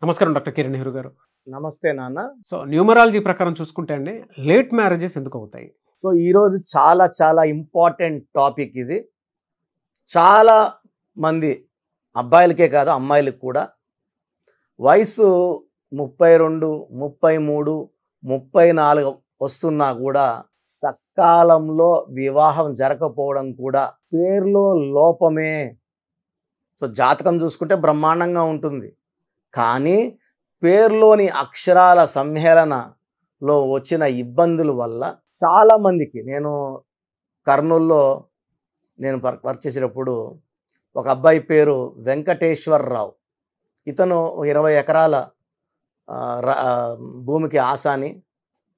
నమస్కారం డాక్టర్ కిరణ్ నెహ్రూ గారు. నమస్తే నాన్న. సో న్యూమరాలజీ ప్రకారం చూసుకుంటే అండి లేట్ మ్యారేజెస్ ఎందుకు అవుతాయి? సో ఈరోజు చాలా చాలా ఇంపార్టెంట్ టాపిక్ ఇది. చాలా మంది అబ్బాయిలకే కాదు అమ్మాయిలకు కూడా వయసు 32, 33, 34 వస్తున్నా కూడా సకాలంలో వివాహం జరగకపోవడం కూడా పేరులో లోపమే. సో జాతకం చూసుకుంటే బ్రహ్మాండంగా ఉంటుంది, కానీ పేరులోని అక్షరాల సమ్మేళనలో వచ్చిన ఇబ్బందుల వల్ల చాలామందికి కర్నూల్లో నేను వర్క్ చేసేటప్పుడు ఒక అబ్బాయి పేరు వెంకటేశ్వరరావు. ఇతను 20 ఎకరాల భూమికి ఆసాని,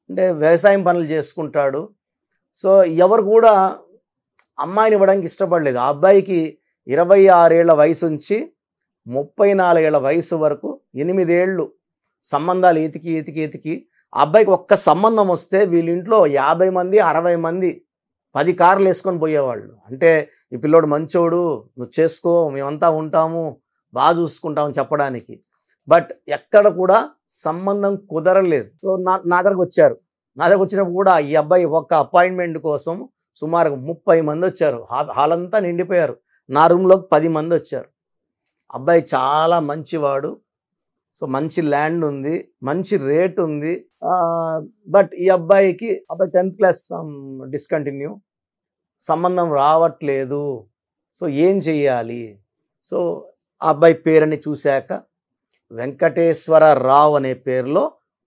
అంటే వ్యవసాయం పనులు చేసుకుంటాడు. సో ఎవరు కూడా అమ్మాయిని ఇవ్వడానికి ఇష్టపడలేదు. ఆ అబ్బాయికి 26 ఏళ్ల వయసు నుంచి 34 ఏళ్ల వయసు వరకు 8 ఏళ్ళు సంబంధాలు ఎతికి ఆ అబ్బాయికి ఒక్క సంబంధం వస్తే వీళ్ళింట్లో 50 మంది 60 మంది 10 కార్లు వేసుకొని పోయేవాళ్ళు. అంటే ఈ పిల్లోడు మంచోడు, నువ్వు చేసుకో, మేమంతా ఉంటాము, బాగా చూసుకుంటామని చెప్పడానికి. బట్ ఎక్కడ కూడా సంబంధం కుదరలేదు. సో నా దగ్గరకు వచ్చారు. నా దగ్గరకు వచ్చినప్పుడు కూడా ఈ అబ్బాయి ఒక్క అపాయింట్మెంట్ కోసం సుమారు 30 మంది వచ్చారు. హాల్ అంతా నిండిపోయారు. నా రూమ్లోకి 10 మంది వచ్చారు. అబ్బాయి చాలా మంచివాడు. సో మంచి ల్యాండ్ ఉంది, మంచి రేట్ ఉంది. బట్ ఈ అబ్బాయి 10th క్లాస్ డిస్కంటిన్యూ, సంబంధం రావట్లేదు. సో ఏం చెయ్యాలి? సో ఆ అబ్బాయి పేరుని చూశాక వెంకటేశ్వరరావు అనే పేరులో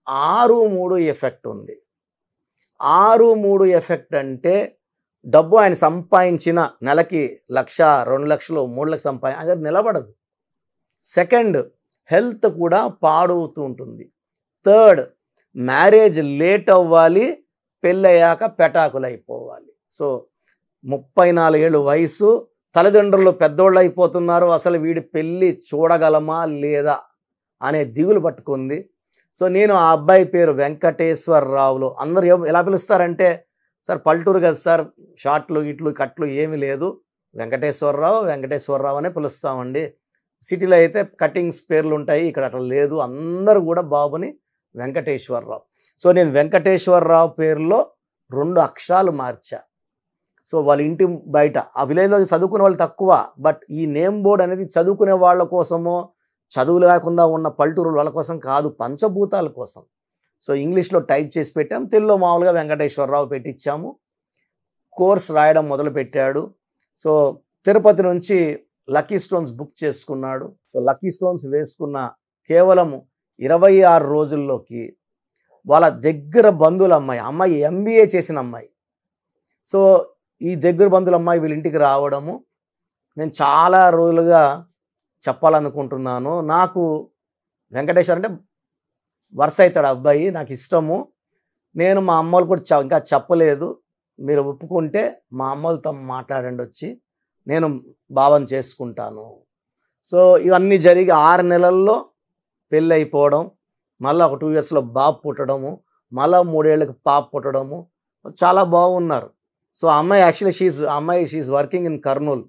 6-3 ఎఫెక్ట్ ఉంది. 6-3 ఎఫెక్ట్ అంటే డబ్బు ఆయన సంపాదించిన నెలకి 1,00,000, 2,00,000, 3,00,000 అది నిలబడదు. సెకండ్, హెల్త్ కూడా పాడవుతూ ఉంటుంది. థర్డ్, మ్యారేజ్ లేట్ అవ్వాలి, పెళ్ళయ్యాక పెటాకులు అయిపోవాలి. సో 34 ఏళ్ళు వయసు, తల్లిదండ్రులు పెద్దోళ్ళు అయిపోతున్నారు, అసలు వీడి పెళ్ళి చూడగలమా లేదా అనే దిగులు పట్టుకుంది. సో నేను ఆ అబ్బాయి పేరు వెంకటేశ్వరరావులో, అందరూ ఎలా పిలుస్తారంటే, సార్ పల్లెటూరు కదా సార్, షార్ట్లు ఇట్లు కట్లు ఏమీ లేదు, వెంకటేశ్వరరావు అనే పిలుస్తామండి. సిటీలో అయితే కటింగ్స్ పేర్లు ఉంటాయి, ఇక్కడ అట్లా లేదు, అందరూ కూడా బాబుని వెంకటేశ్వరరావు. సో నేను వెంకటేశ్వరరావు పేరులో 2 అక్షరాలు మార్చా. సో వాళ్ళ ఇంటి బయట ఆ విలేజ్లో చదువుకునే వాళ్ళు తక్కువ, బట్ ఈ నేమ్ బోర్డ్ అనేది చదువుకునే వాళ్ళ కోసమో, చదువు లేకుండా ఉన్న పల్లెటూరు వాళ్ళ కోసం కాదు, పంచభూతాల కోసం. సో ఇంగ్లీష్లో టైప్ చేసి పెట్టాం, తెలుగులో మామూలుగా వెంకటేశ్వరరావు పెట్టించాము. కోర్స్ రాయడం మొదలుపెట్టాడు. సో తిరుపతి నుంచి లక్కీ స్టోన్స్ బుక్ చేసుకున్నాడు. సో లక్కీ స్టోన్స్ వేసుకున్న కేవలం 26 రోజుల్లోకి వాళ్ళ దగ్గర బంధువుల అమ్మాయి MBA చేసిన అమ్మాయి, సో ఈ దగ్గర బంధువుల అమ్మాయి వీళ్ళ ఇంటికి రావడము నేను చాలా రోజులుగా చెప్పాలనుకుంటున్నాను. నాకు వెంకటేశ్వర అంటే వరుస అవుతాడు అబ్బాయి, నాకు ఇష్టము. నేను మా అమ్మలు కూడా ఇంకా చెప్పలేదు, మీరు ఒప్పుకుంటే మా అమ్మలతో మాట్లాడండి వచ్చి, నేను భావం చేసుకుంటాను. సో ఇవన్నీ జరిగి 6 నెలల్లో పెళ్ళి అయిపోవడం, మళ్ళీ ఒక 2 ఇయర్స్లో బాబు పుట్టడము, మళ్ళీ 3 ఏళ్ళకి పాప పుట్టడము, చాలా బాగున్నారు. సో అమ్మాయి actually she's working in Kurnool,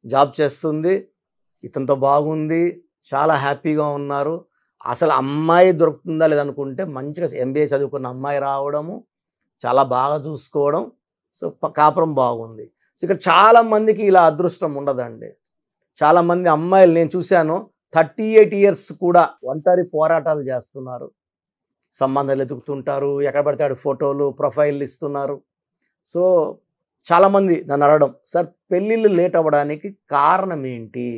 job చేస్తుంది, ఇతనితో బాగుంది, చాలా హ్యాపీగా ఉన్నారు. అసలు అమ్మాయి దొరుకుతుందా లేదనుకుంటే మంచిగా MBA చదువుకున్న అమ్మాయి రావడము, చాలా బాగా చూసుకోవడం, సో కాపురం బాగుంది. సో ఇక్కడ చాలామందికి ఇలా అదృష్టం ఉండదండి. చాలామంది అమ్మాయిలు నేను చూశాను 38 ఇయర్స్ కూడా ఒంటరి పోరాటాలు చేస్తున్నారు, సంబంధాలు ఎదుగుతుంటారు, ఎక్కడ పడితే ఆడు ఫోటోలు ప్రొఫైల్ ఇస్తున్నారు. సో చాలామంది నన్ను అడగడం, సార్ పెళ్ళిళ్ళు లేట్ అవ్వడానికి కారణం ఏంటి?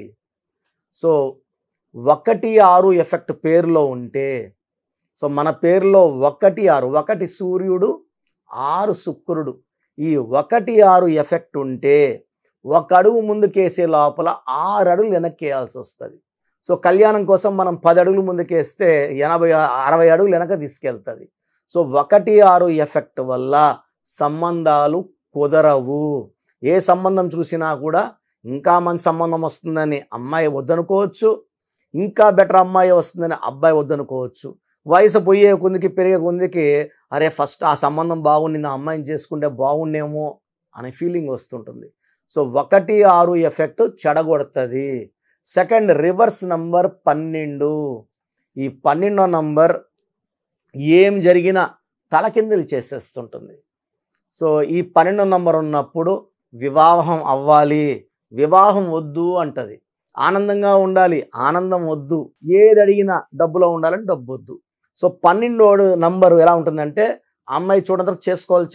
సో 1-6 ఎఫెక్ట్ పేరులో ఉంటే, సో మన పేరులో 1-6, 1 సూర్యుడు, 6 శుక్రుడు, ఈ 1-6 ఎఫెక్ట్ ఉంటే 1 అడుగు ముందుకేసే లోపల 6 అడుగులు వెనక్కి వేయాల్సి వస్తుంది. సో కళ్యాణం కోసం మనం 10 అడుగులు ముందుకేస్తే 80-60 అడుగులు వెనక తీసుకెళ్తుంది. సో 1-6 ఎఫెక్ట్ వల్ల సంబంధాలు కుదరవు. ఏ సంబంధం చూసినా కూడా ఇంకా మంచి సంబంధం వస్తుందని అమ్మాయి వద్దనుకోవచ్చు, ఇంకా బెటర్ అమ్మాయి వస్తుందని అబ్బాయి వద్దనుకోవచ్చు. వయసు పోయే కొందికి పెరిగే కొందికి అరే ఫస్ట్ ఆ సంబంధం బాగుండి ఆ అమ్మాయిని చేసుకుంటే బాగుండేమో అనే ఫీలింగ్ వస్తుంటుంది. సో 1-6 ఎఫెక్ట్ చెడగొడుతుంది. Second, reverse number 12. ఈ 12వ నంబర్ ఏం జరిగినా తలకిందులు చేసేస్తుంటుంది. సో ఈ 12వ నంబర్ ఉన్నప్పుడు వివాహం అవ్వాలి, వివాహం వద్దు అంటది. ఆనందంగా ఉండాలి, ఆనందం వద్దు. ఏది అడిగినా డబ్బులో ఉండాలని డబ్బు వద్దు. సో 12వ నంబరు ఎలా ఉంటుందంటే అమ్మాయి చూడడానికి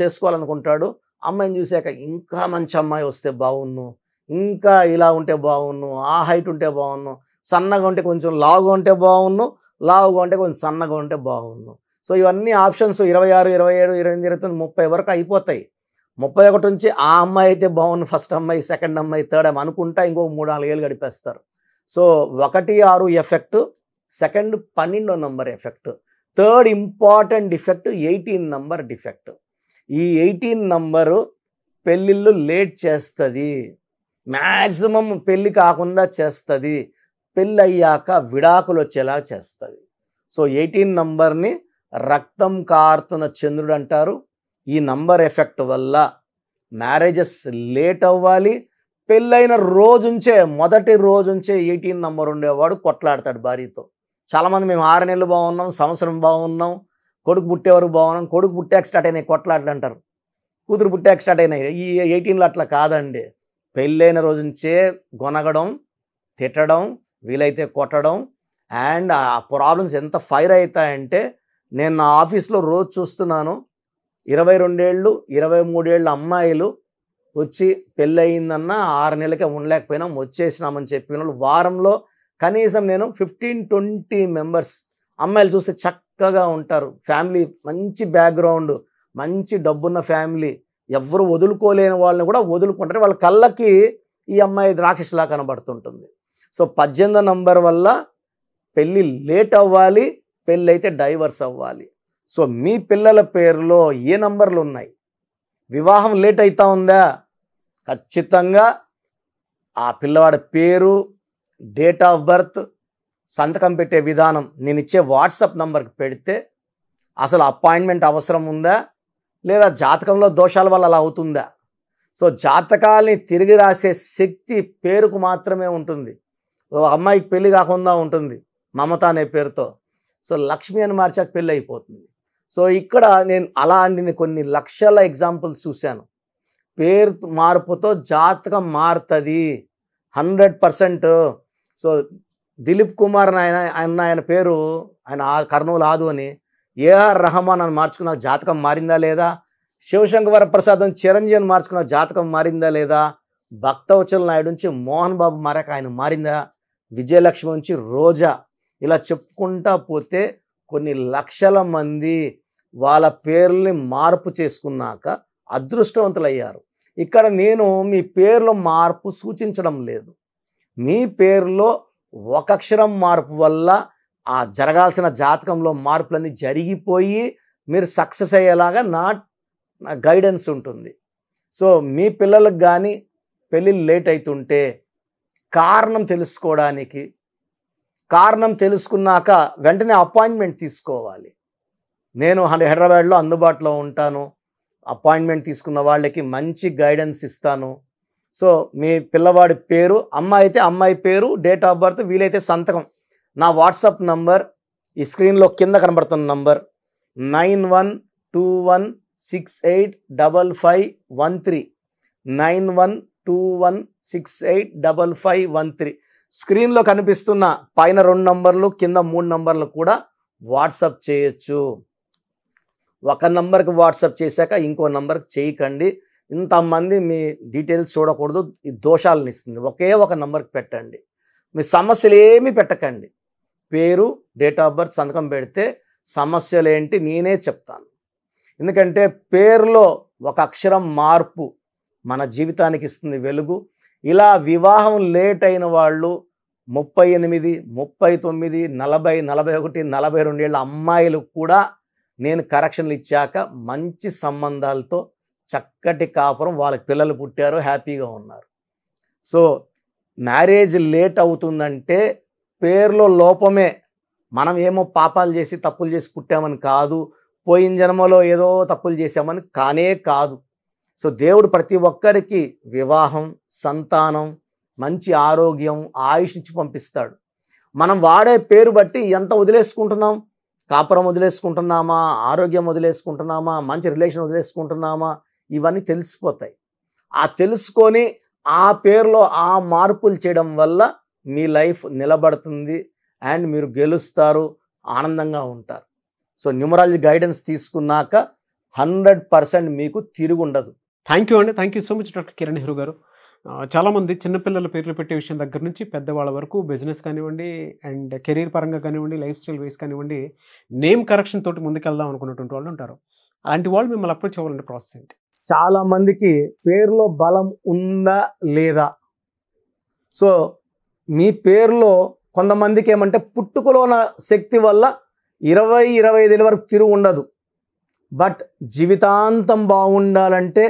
చేసుకోవాలనుకుంటాడు. అమ్మాయిని చూశాక ఇంకా మంచి అమ్మాయి వస్తే బాగున్ను, ఇంకా ఇలా ఉంటే బాగున్ను, ఆ హైట్ ఉంటే బాగున్ను, సన్నగా ఉంటే కొంచెం లావుగా ఉంటే బాగున్ను, లావుగా ఉంటే కొంచెం సన్నగా ఉంటే బాగున్ను. సో ఇవన్నీ ఆప్షన్స్ 26, 27, 28, 29, 30 వరకు అయిపోతాయి. 31 నుంచి ఆ అమ్మాయి అయితే బాగుండు, ఫస్ట్ అమ్మాయి, సెకండ్ అమ్మాయి, థర్డ్ అమ్మాయి అనుకుంటా ఇంకో 3-4 ఏళ్ళు గడిపేస్తారు. సో 1, 6 ఎఫెక్ట్, సెకండ్ 12వ number effect, third important defect 18 number defect. ఈ 18 నంబరు పెళ్ళిళ్ళు లేట్ చేస్తుంది, మ్యాక్సిమం పెళ్ళి కాకుండా చేస్తుంది, పెళ్ళి అయ్యాక విడాకులు వచ్చేలా చేస్తుంది. సో 18 నంబర్ని రక్తం కారుతున్న చంద్రుడు అంటారు. ఈ నంబర్ ఎఫెక్ట్ వల్ల మ్యారేజెస్ లేట్ అవ్వాలి. పెళ్ళైన రోజుంచే, మొదటి రోజుంచే 18 నంబర్ ఉండేవాడు కొట్లాడతాడు భార్యతో. చాలామంది మేము 6 నెలలు బాగున్నాం, సంవత్సరం బాగున్నాం, కొడుకు పుట్టేవరకు బాగున్నాం, కొడుకు పుట్టాక స్టార్ట్ అయినాయి కొట్లాటలు అంటారు, కూతురు పుట్టాక స్టార్ట్ అయినాయి. ఈ 18లో అట్లా కాదండి. పెళ్ళైన రోజు నుంచే గొనగడం, తిట్టడం, వీలైతే కొట్టడం. అండ్ ఆ ప్రాబ్లమ్స్ ఎంత ఫైర్ అవుతాయంటే నేను నా ఆఫీస్లో రోజు చూస్తున్నాను. 22 ఏళ్ళు 23 ఏళ్ళ అమ్మాయిలు వచ్చి పెళ్ళయిందన్న 6 నెలలకే ఉండలేకపోయినాం, వచ్చేసినామని చెప్పిన వాళ్ళు వారంలో కనీసం నేను 15-20 మెంబర్స్ అమ్మాయిలు చూస్తే చక్కగా ఉంటారు. ఫ్యామిలీ మంచి బ్యాక్గ్రౌండ్, మంచి డబ్బున్న ఫ్యామిలీ, ఎవరు వదులుకోలేని వాళ్ళని కూడా వదులుకుంటారు. వాళ్ళ కళ్ళకి ఈ అమ్మాయి ద్రాక్షలా కనబడుతుంటుంది. సో 18వ నంబర్ వల్ల పెళ్ళి లేట్ అవ్వాలి, పెళ్ళి అయితే డైవర్స్ అవ్వాలి. సో మీ పిల్లల పేరులో ఏ నంబర్లు ఉన్నాయి? వివాహం లేట్ అవుతా ఉందా? ఖచ్చితంగా ఆ పిల్లవాడి పేరు, డేట్ ఆఫ్ బర్త్, సంతకం పెట్టే విధానం నేను ఇచ్చే వాట్సాప్ నంబర్కి పెడితే అసలు అపాయింట్మెంట్ అవసరం ఉందా, లేదా జాతకంలో దోషాల వల్ల అలా అవుతుందా? సో జాతకాల్ని తిరిగి రాసే శక్తి పేరుకు మాత్రమే ఉంటుంది. ఓ అమ్మాయికి పెళ్ళి కాకుండా ఉంటుంది మమత అనే పేరుతో, సో లక్ష్మి అని మార్చాక పెళ్ళి అయిపోతుంది. సో ఇక్కడ నేను అలాంటి కొన్ని లక్షల ఎగ్జాంపుల్స్ చూశాను. పేరు మార్పుతో జాతకం మారుతుంది 100%. సో దిలీప్ కుమార్ ఆయన పేరు, ఆయన కర్నూలు ఆదు అని, ఏఆర్ రెహమాన్ అని మార్చుకున్న జాతకం మారిందా లేదా? శివశంకర వరప్రసాద్ చిరంజీవి అని మార్చుకున్న జాతకం మారిందా లేదా? భక్తవచల నాయుడు నుంచి మోహన్ బాబు మారాక ఆయన మారిందా? విజయలక్ష్మి నుంచి రోజా, ఇలా చెప్పుకుంటా పోతే కొన్ని లక్షల మంది వాళ్ళ పేర్లని మార్పు చేసుకున్నాక అదృష్టవంతులయ్యారు. ఇక్కడ నేను మీ పేర్లో మార్పు సూచించడం లేదు. మీ పేరులో ఒక అక్షరం మార్పు వల్ల ఆ జరగాల్సిన జాతకంలో మార్పులన్నీ జరిగిపోయి మీరు సక్సెస్ అయ్యేలాగా నా గైడెన్స్ ఉంటుంది. సో మీ పిల్లలకు కానీ పెళ్ళిళ్ళు లేట్ అవుతుంటే కారణం తెలుసుకోవడానికి, కారణం తెలుసుకున్నాక వెంటనే అపాయింట్మెంట్ తీసుకోవాలి. నేను హైదరాబాద్లో అందుబాటులో ఉంటాను. అపాయింట్మెంట్ తీసుకున్న వాళ్ళకి మంచి గైడెన్స్ ఇస్తాను. సో మీ పిల్లవాడి పేరు, అమ్మాయి అయితే అమ్మాయి పేరు, డేట్ ఆఫ్ బర్త్, వీలైతే సంతకం. నా వాట్సాప్ నంబర్ ఈ స్క్రీన్లో కింద కనబడుతున్న నంబర్ 9121685513, 9121685513. స్క్రీన్లో కనిపిస్తున్న పైన 2 నంబర్లు, కింద 3 నంబర్లు కూడా వాట్సాప్ చేయొచ్చు. ఒక నంబర్కి వాట్సాప్ చేశాక ఇంకో నంబర్కి చేయకండి. ఇంతమంది మీ డీటెయిల్స్ చూడకూడదు, ఈ దోషాలను ఇస్తుంది. ఒకే ఒక నంబర్కి పెట్టండి. మీ సమస్యలు ఏమీ పెట్టకండి. పేరు, డేట్ ఆఫ్ బర్త్, సంతకం పెడితే సమస్యలు ఏంటి నేనే చెప్తాను. ఎందుకంటే పేరులో ఒక అక్షరం మార్పు మన జీవితానికి ఇస్తుంది వెలుగు. ఇలా వివాహం లేట్ అయిన వాళ్ళు 38, 39, 40, 41, 42 ఏళ్ళ అమ్మాయిలు కూడా నేను కరెక్షన్లు ఇచ్చాక మంచి సంబంధాలతో చక్కటి కాపురం, వాళ్ళకి పిల్లలు పుట్టారు, హ్యాపీగా ఉన్నారు. సో మ్యారేజ్ లేట్ అవుతుందంటే పేరులో లోపమే. మనం ఏమో పాపాలు చేసి తప్పులు చేసి పుట్టామని కాదు, పోయిన జన్మలో ఏదో తప్పులు చేసామని కానే కాదు. సో దేవుడు ప్రతి ఒక్కరికి వివాహం, సంతానం, మంచి ఆరోగ్యం, ఆయుష్ ఇచ్చి పంపిస్తాడు. మనం వాడే పేరు బట్టి ఎంత వదిలేసుకుంటున్నాం, కాపురం వదిలేసుకుంటున్నామా, ఆరోగ్యం వదిలేసుకుంటున్నామా, మంచి రిలేషన్ వదిలేసుకుంటున్నామా, ఇవన్నీ తెలిసిపోతాయి. ఆ తెలుసుకొని ఆ పేరులో ఆ మార్పులు చేయడం వల్ల మీ లైఫ్ నిలబడుతుంది అండ్ మీరు గెలుస్తారు, ఆనందంగా ఉంటారు. సో న్యూమరాలజీ గైడెన్స్ తీసుకున్నాక 100% మీకు తిరుగుండదు. థ్యాంక్ యూ అండి. Thank you so much doctor Kiran Nehru గారు. చాలామంది చిన్నపిల్లల పేర్లు పెట్టే విషయం దగ్గర నుంచి పెద్దవాళ్ళ వరకు బిజినెస్ కానివ్వండి, అండ్ కెరీర్ పరంగా కానివ్వండి, లైఫ్ స్టైల్ వైస్ కానివ్వండి, నేమ్ కరెక్షన్ తోటి ముందుకెళ్దాం అనుకున్నటువంటి వాళ్ళు ఉంటారు. అలాంటి వాళ్ళు మిమ్మల్ని అప్రోచ్ అవ్వాలంటే ప్రాసెస్ ఏంటి? చాలా మందికి పేరులో బలం ఉందా లేదా, సో మీ పేరులో కొంతమందికి ఏమంటే పుట్టుకలో ఉన్న శక్తి వల్ల 20-25 వరకు తిరుగు ఉండదు. బట్ జీవితాంతం బాగుండాలంటే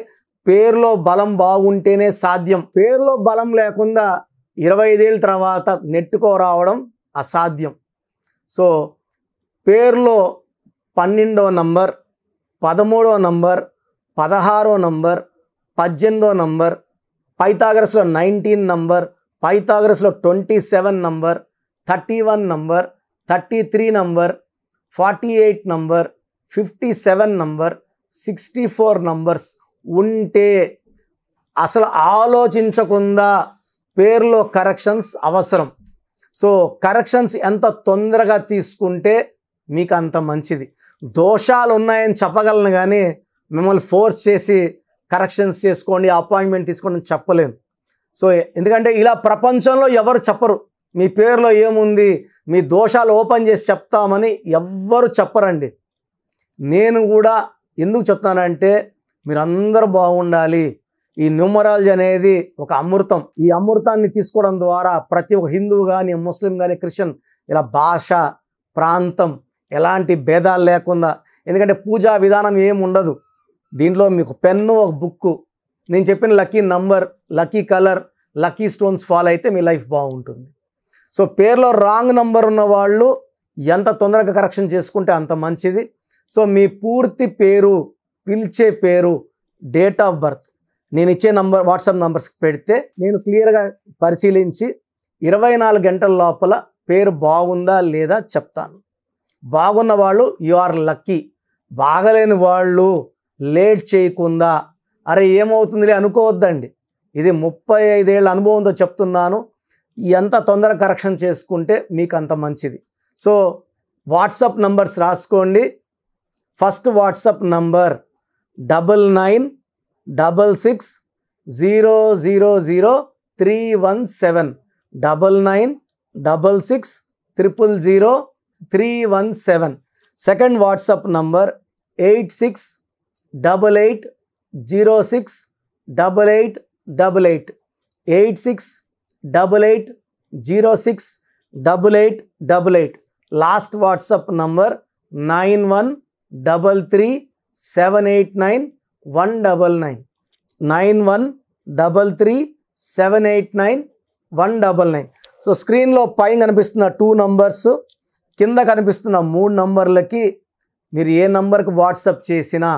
పేరులో బలం బాగుంటేనే సాధ్యం. పేరులో బలం లేకుండా 25 ఏళ్ళ తర్వాత నెట్టుకోరావడం అసాధ్యం. సో పేరులో 12వ నంబర్, 13వ నంబర్, 16వ నంబర్, 18వ నంబర్, పైథాగరస్లో 19 నంబర్, పైథాగరస్లో 27 number, 31 number, 33 number, 48 number, 57 number, 64 numbers ఉంటే అసలు ఆలోచించకుండా పేరులో కరెక్షన్స్ అవసరం. సో కరెక్షన్స్ ఎంత తొందరగా తీసుకుంటే మీకు అంత మంచిది. దోషాలు ఉన్నాయని చెప్పగలను కానీ మిమ్మల్ని ఫోర్స్ చేసి కరెక్షన్స్ చేసుకోండి, అపాయింట్మెంట్ తీసుకోండి అని చెప్పలేను. సో ఎందుకంటే ఇలా ప్రపంచంలో ఎవరు చెప్పరు. మీ పేరులో ఏముంది, మీ దోషాలు ఓపెన్ చేసి చెప్తామని ఎవ్వరు చెప్పరండి. నేను కూడా ఎందుకు చెప్తానంటే మీరందరూ బాగుండాలి. ఈ న్యూమరాలజీ అనేది ఒక అమృతం. ఈ అమృతాన్ని తీసుకోవడం ద్వారా ప్రతి ఒక్క హిందువు కానీ, ముస్లిం కానీ, క్రిస్టియన్ ఇలా భాష, ప్రాంతం ఎలాంటి భేదాలు లేకుండా, ఎందుకంటే పూజా విధానం ఏమి ఉండదు దీంట్లో. మీకు పెన్ను, ఒక బుక్కు, నేను చెప్పిన lucky number, lucky colour, lucky stones follow అయితే మీ లైఫ్ బాగుంటుంది. సో పేరులో రాంగ్ నంబర్ ఉన్న వాళ్ళు ఎంత తొందరగా కరెక్షన్ చేసుకుంటే అంత మంచిది. సో మీ పూర్తి పేరు, పిలిచే పేరు, డేట్ ఆఫ్ బర్త్ నేను ఇచ్చే నంబర్, వాట్సాప్ నంబర్స్కి పెడితే నేను క్లియర్గా పరిశీలించి 24 గంటల లోపల పేరు బాగుందా లేదా చెప్తాను. బాగున్న వాళ్ళు యు ఆర్ లక్కీ. బాగలేని వాళ్ళు లేట్ చేయకుండా అరే ఏమవుతుందిలే అనుకోవద్దండి. ఇది 35 ఏళ్ళ అనుభవంతో చెప్తున్నాను. ఎంత తొందరగా కరెక్షన్ చేసుకుంటే మీకు అంత మంచిది. సో వాట్సాప్ నంబర్స్ రాసుకోండి. First WhatsApp number 9966000317, 9966000317. Second WhatsApp number 8688068888, 8688068888. Last WhatsApp number 9133789199, 9133789199. So స్క్రీన్లో పైన కనిపిస్తున్న 2 నంబర్స్, కింద కనిపిస్తున్న 3 నంబర్లకి మీరు ఏ నంబర్కి వాట్సాప్ చేసినా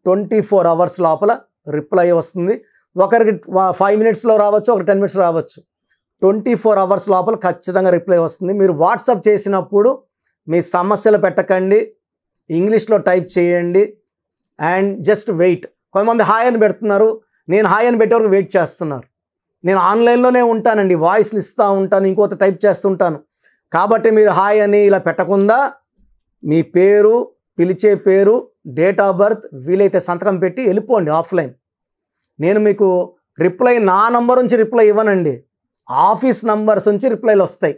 24 అవర్స్ లోపల రిప్లై వస్తుంది. ఒకరికి 5 మినిట్స్లో రావచ్చు, ఒక 10 మినిట్స్ రావచ్చు. 24 అవర్స్ లోపల ఖచ్చితంగా రిప్లై వస్తుంది. మీరు వాట్సాప్ చేసినప్పుడు మీ సమస్యలు పెట్టకండి, ఇంగ్లీష్లో టైప్ చేయండి అండ్ జస్ట్ వెయిట్. కొంతమంది హాయ్ అని పెడుతున్నారు, నేను హాయ్ అని పెట్టే వరకు వెయిట్ చేస్తున్నారు. నేను ఆన్లైన్లోనే ఉంటానండి, వాయిస్లు ఇస్తూ ఉంటాను, ఇంకొక టైప్ చేస్తుంటాను. కాబట్టి మీరు హాయ్ అని ఇలా పెట్టకుండా మీ పేరు, పిలిచే పేరు, డేట్ ఆఫ్ బర్త్, వీలైతే సంతకం పెట్టి వెళ్ళిపోండి ఆఫ్లైన్. నేను మీకు రిప్లై నా నంబర్ నుంచి రిప్లై ఇవ్వనండి, ఆఫీస్ నంబర్స్ నుంచి రిప్లైలు వస్తాయి.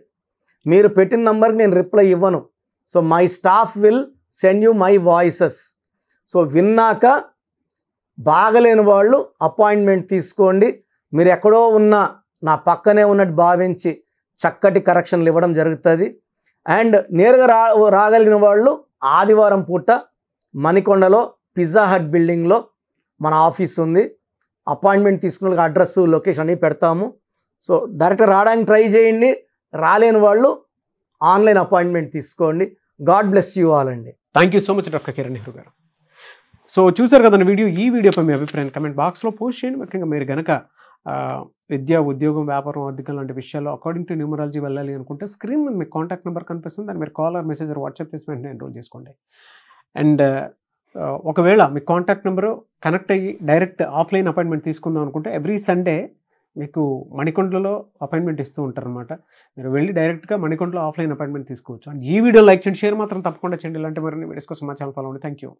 మీరు పెట్టిన నంబర్కి నేను రిప్లై ఇవ్వను. So my staff will send you my voices. So విన్నాక బాగలేని వాళ్ళు అపాయింట్మెంట్ తీసుకోండి. మీరు ఎక్కడో ఉన్నా నా పక్కనే ఉన్నట్టు భావించి చక్కటి కరెక్షన్లు ఇవ్వడం జరుగుతుంది. అండ్ నేరుగా రాగలిగిన వాళ్ళు ఆదివారం పూట మణికొండలో పిజ్జా హట్ బిల్డింగ్లో మన ఆఫీస్ ఉంది. అపాయింట్మెంట్ తీసుకున్న అడ్రస్, లొకేషన్ అన్నీ పెడతాము. సో డైరెక్ట్గా రావడానికి ట్రై చేయండి. రాలేని వాళ్ళు ఆన్లైన్ అపాయింట్మెంట్ తీసుకోండి. గాడ్ బ్లెస్ యూ ఆల్ అండి. Thank you so much doctor Kiran Nehru గారు. సో చూసారు కదండి వీడియో. ఈ వీడియోపై మీ అభిప్రాయం కమెంట్ బాక్స్లో పోస్ట్ చేయండి. ముఖ్యంగా మీరు కనుక విద్య, ఉద్యోగం, వ్యాపారం, ఆర్థికం లాంటి విషయాల్లో అకార్డింగ్ టు న్యూమరాలజీ వెళ్ళాలి అనుకుంటే స్క్రీన్ మీద మీకు కాంటాక్ట్ నెంబర్ కనిపిస్తుంది. దాన్ని మీరు call or message or WhatsApp చేసి వెంటనే ఎన్రోల్ చేసుకోండి. అండ్ ఒకవేళ మీ కాంటాక్ట్ నెంబరు కనెక్ట్ అయ్యి డైరెక్ట్ ఆఫ్లైన్ అపాయింట్మెంట్ తీసుకుందాం అనుకుంటే ఎవ్రీ సండే మీకు మణికొండలో అపాయింట్మెంట్ ఇస్తూ ఉంటారనమాట. మీరు వెళ్ళి డైరెక్ట్గా మణికొండలో ఆఫ్లైన్ అపాయింట్మెంట్ తీసుకోవచ్చు. అండ్ ఈ వీడియో లైక్ చేయండి, షేర్ మాత్రం తప్పకుండా చేయండి. ఇలాంటి మరిన్ని వీడియోస్ కోసం మా ఛానల్ ఫాలో అవ్వండి. Thank you.